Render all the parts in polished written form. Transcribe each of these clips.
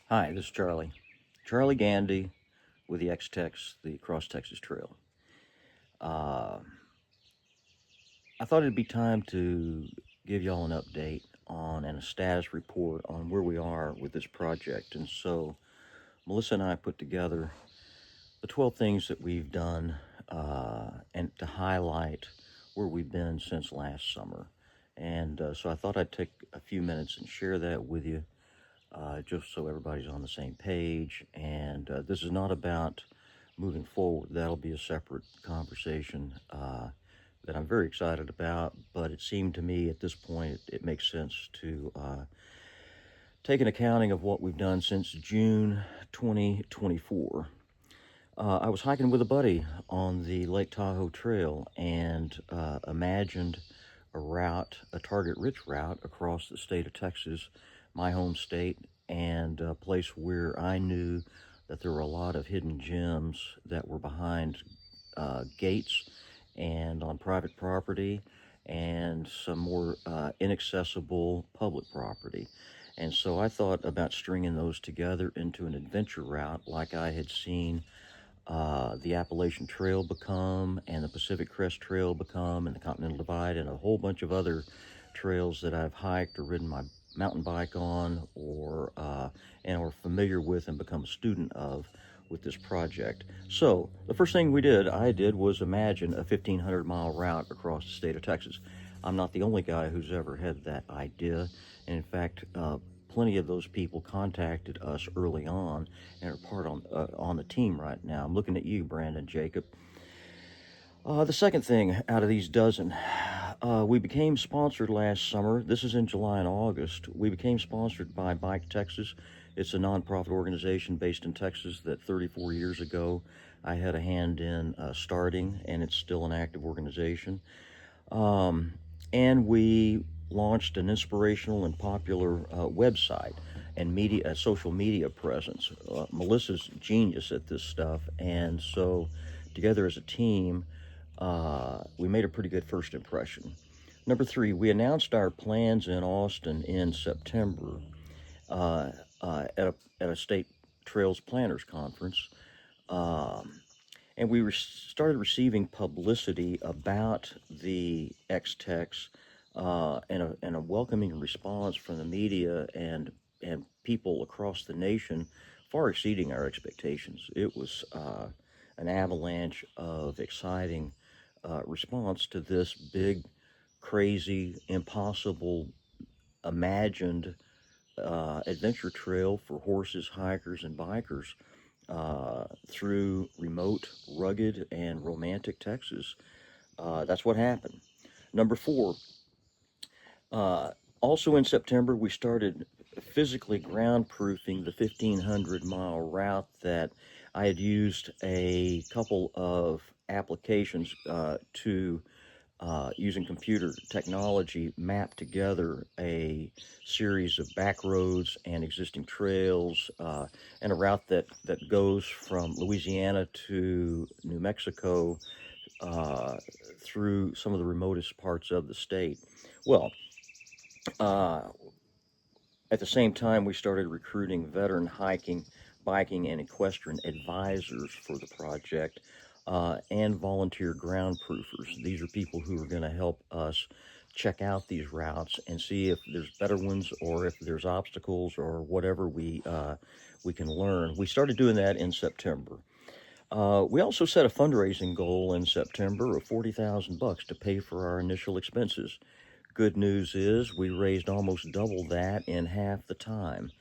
Hi, this is Charlie Gandy with the xTexas, the Cross Texas Trail. Uh, I thought it'd be time to give y'all an update on and a status report on where we are with this project. And so Melissa and I put together the 12 things that we've done and to highlight where we've been since last summer. And so I thought I'd take a few minutes and share that with you. Just so everybody's on the same page. And this is not about moving forward. That'll be a separate conversation that I'm very excited about. But it seemed to me at this point it makes sense to take an accounting of what we've done since June 2024. I was hiking with a buddy on the Lake Tahoe Trail and imagined a target-rich route across the state of Texas, my home state, and a place where I knew that there were a lot of hidden gems that were behind gates and on private property and some more inaccessible public property. And so I thought about stringing those together into an adventure route like I had seen the Appalachian Trail become, and the Pacific Crest Trail become, and the Continental Divide, and a whole bunch of other trails that I've hiked or ridden my mountain bike on, or familiar with and become a student of with this project. So the first thing I did was imagine a 1,500-mile route across the state of Texas. I'm not the only guy who's ever had that idea, and in fact, plenty of those people contacted us early on and are part on the team right now. I'm looking at you, Brandon, Jacob. The second thing out of these dozen, we became sponsored last summer. This is in July and August. We became sponsored by Bike Texas. It's a nonprofit organization based in Texas that 34 years ago I had a hand in starting, and it's still an active organization. And we launched an inspirational and popular website and social media presence. Melissa's genius at this stuff, and so together as a team, we made a pretty good first impression. Number three, we announced our plans in Austin in September at a state trails planners conference. And we started receiving publicity about the xTexas and a welcoming response from the media and people across the nation, far exceeding our expectations. It was an avalanche of exciting response to this big, crazy, impossible, imagined adventure trail for horses, hikers, and bikers through remote, rugged, and romantic Texas. That's what happened. Number four, also in September, we started physically groundproofing the 1,500-mile route that I had used a couple of applications to using computer technology, map together a series of back roads and existing trails, and a route that goes from Louisiana to New Mexico through some of the remotest parts of the state. Well, at the same time, we started recruiting veteran hiking, biking, and equestrian advisors for the project. And volunteer ground proofers. These are people who are going to help us check out these routes and see if there's better ones or if there's obstacles or whatever we can learn. We started doing that in September. We also set a fundraising goal in September of $40,000 to pay for our initial expenses. Good news is we raised almost double that in half the time.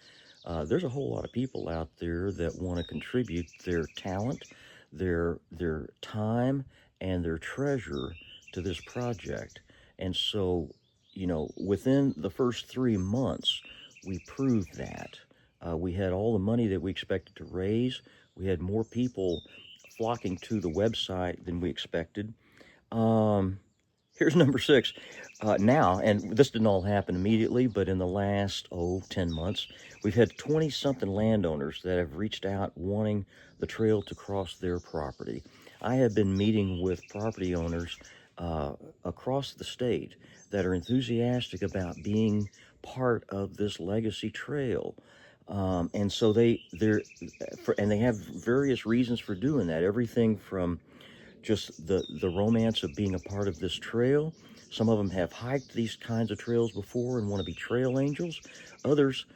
There's a whole lot of people out there that want to contribute their talent, their time, and their treasure to this project. And so, within the first 3 months, we proved that. We had all the money that we expected to raise. We had more people flocking to the website than we expected. Here's number six. Now, and this didn't all happen immediately, but in the last, 10 months, we've had 20-something landowners that have reached out wanting the trail to cross their property. I have been meeting with property owners across the state that are enthusiastic about being part of this legacy trail. And so and they have various reasons for doing that. Everything from just the romance of being a part of this trail. Some of them have hiked these kinds of trails before and want to be trail angels. Others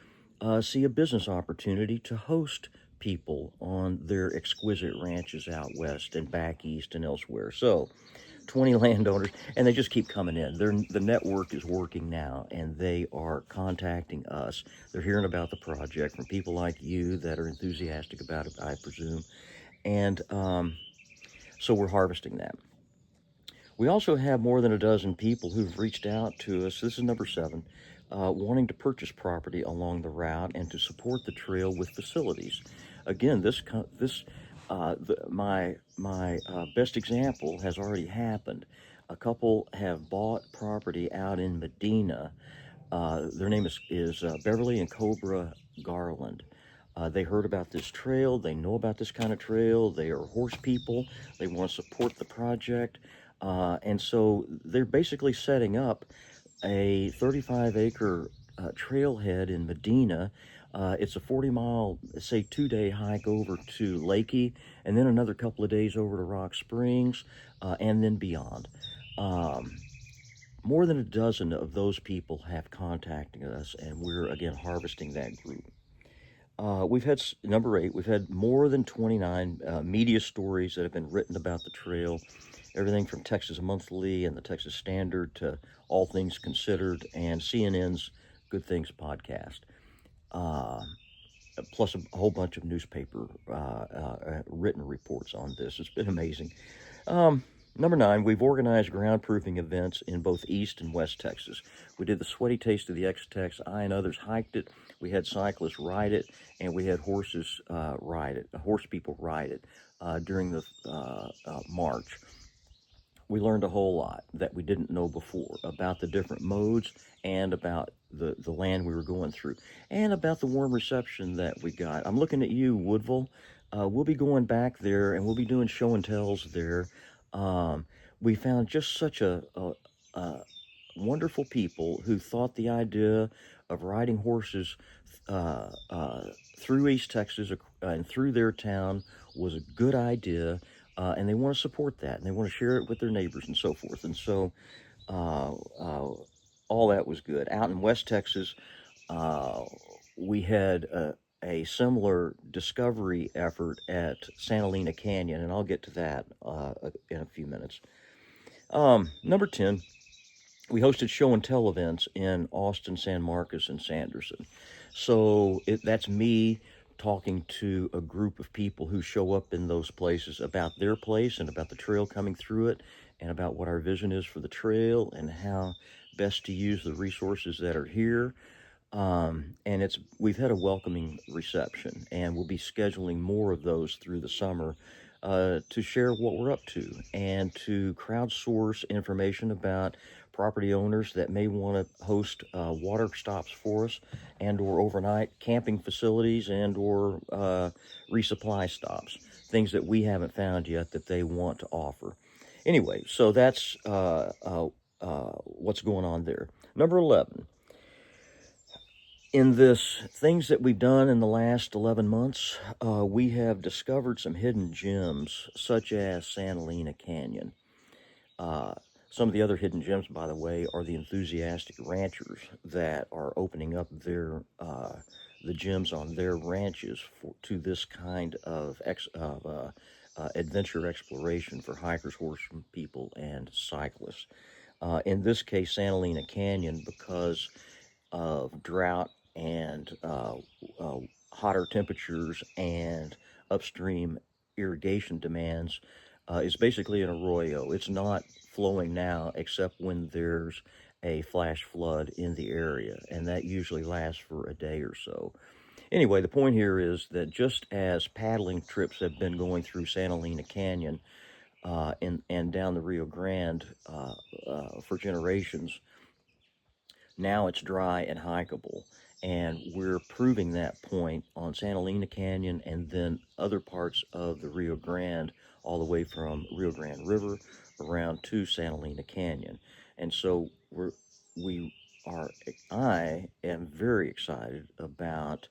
see a business opportunity to host people on their exquisite ranches out west and back east and elsewhere. So 20 landowners, and they just keep coming in. The network is working now, and they are contacting us. They're hearing about the project from people like you that are enthusiastic about it, I presume. And so we're harvesting that. We also have more than a dozen people who've reached out to us. This is number 7, wanting to purchase property along the route and to support the trail with facilities. Again, my best example has already happened. A couple have bought property out in Medina. Their name is Beverly and Cobra Garland. They heard about this trail. They know about this kind of trail. They are horse people. They want to support the project. And so they're basically setting up a 35-acre trailhead in Medina. It's a 40-mile, say, 2-day hike over to Lakey, and then another couple of days over to Rock Springs, and then beyond. More than a dozen of those people have contacted us, and we're, again, harvesting that group. We've had, number 8, we've had more than 29 media stories that have been written about the trail. Everything from Texas Monthly and the Texas Standard to All Things Considered and CNN's Good Things podcast, plus a whole bunch of newspaper written reports on this. It's been amazing. Number 9, we've organized groundproofing events in both East and West Texas. We did the Sweaty Taste of the xTexas. I and others hiked it. We had cyclists ride it, and we had horse people ride it during the march. We learned a whole lot that we didn't know before about the different modes and about the land we were going through and about the warm reception that we got. I'm looking at you, Woodville. We'll be going back there, and we'll be doing show and tells there. We found just such a wonderful people who thought the idea of riding horses through East Texas and through their town was a good idea, and they want to support that, and they want to share it with their neighbors and so forth. And so all that was good. Out in West Texas, we had a similar discovery effort at Santa Lena Canyon, and I'll get to that in a few minutes. Number 10, we hosted show and tell events in Austin, San Marcos, and Sanderson. So that's me talking to a group of people who show up in those places about their place and about the trail coming through it and about what our vision is for the trail and how best to use the resources that are here. And we've had a welcoming reception, and we'll be scheduling more of those through the summer to share what we're up to and to crowdsource information about property owners that may want to host water stops for us and or overnight camping facilities and or resupply stops, things that we haven't found yet that they want to offer. Anyway, so that's what's going on there. Number 11. In this things that we've done in the last 11 months, we have discovered some hidden gems, such as Santa Lena Canyon. Some of the other hidden gems, by the way, are the enthusiastic ranchers that are opening up the gems on their ranches to this kind of adventure exploration for hikers, horsemen, people, and cyclists. In this case, Santa Lena Canyon, because of drought and hotter temperatures and upstream irrigation demands, is basically an arroyo. It's not flowing now except when there's a flash flood in the area, and that usually lasts for a day or so. Anyway, the point here is that just as paddling trips have been going through Santa Lena Canyon and down the Rio Grande for generations, now it's dry and hikeable, and we're proving that point on Santa Lena Canyon and then other parts of the Rio Grande, all the way from Rio Grande River around to Santa Lena Canyon. And so I am very excited about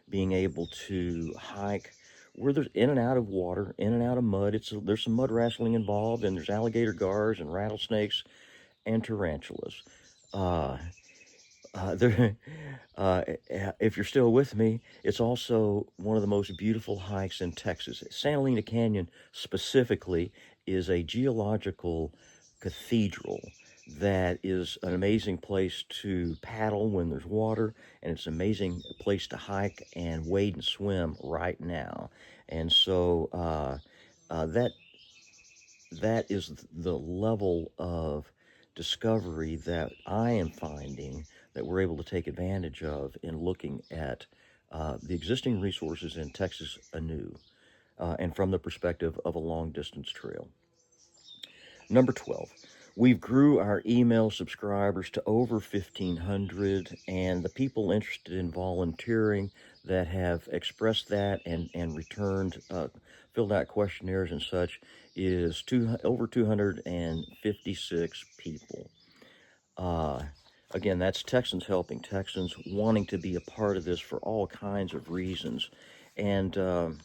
being able to hike where there's in and out of water, in and out of mud. There's some mud wrestling involved, and there's alligator gars and rattlesnakes and tarantulas. Uh, there, if you're still with me, it's also one of the most beautiful hikes in Texas. Santa Elena Canyon specifically is a geological cathedral that is an amazing place to paddle when there's water, and it's an amazing place to hike and wade and swim right now. And so that is the level of discovery that I am finding that we're able to take advantage of in looking at the existing resources in Texas anew, and from the perspective of a long distance trail. Number 12, we've grew our email subscribers to over 1,500, and the people interested in volunteering that have expressed that and returned, filled out questionnaires and such, is over 256 people. Again, that's Texans helping Texans, wanting to be a part of this for all kinds of reasons. And we're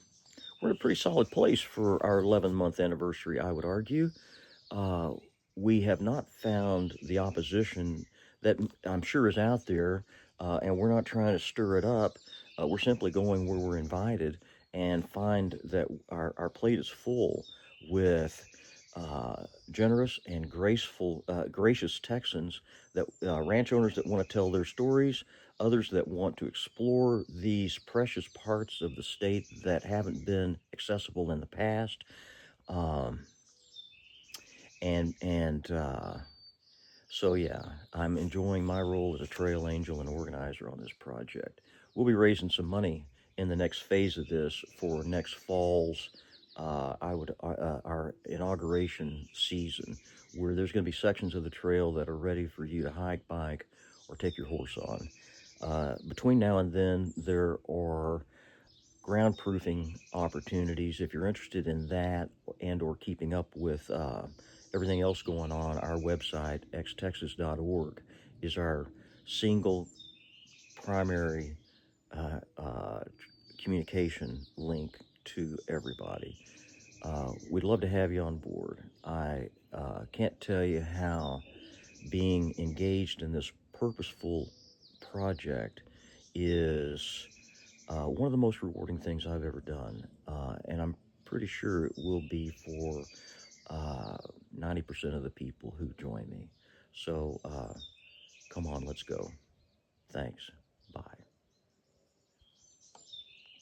in a pretty solid place for our 11-month anniversary, I would argue. We have not found the opposition that I'm sure is out there, and we're not trying to stir it up. We're simply going where we're invited and find that our plate is full with generous and gracious Texans, that ranch owners that want to tell their stories, others that want to explore these precious parts of the state that haven't been accessible in the past. So yeah, I'm enjoying my role as a trail angel and organizer on this project. We'll be raising some money in the next phase of this for next fall's our inauguration season, where there's going to be sections of the trail that are ready for you to hike, bike, or take your horse on. Between now and then, there are groundproofing opportunities. If you're interested in that and or keeping up with everything else going on, our website, xTexas.org, is our single primary communication link to everybody. We'd love to have you on board. I can't tell you how being engaged in this purposeful project is one of the most rewarding things I've ever done, and I'm pretty sure it will be for 90% of the people who join me. So come on, let's go. Thanks. Bye.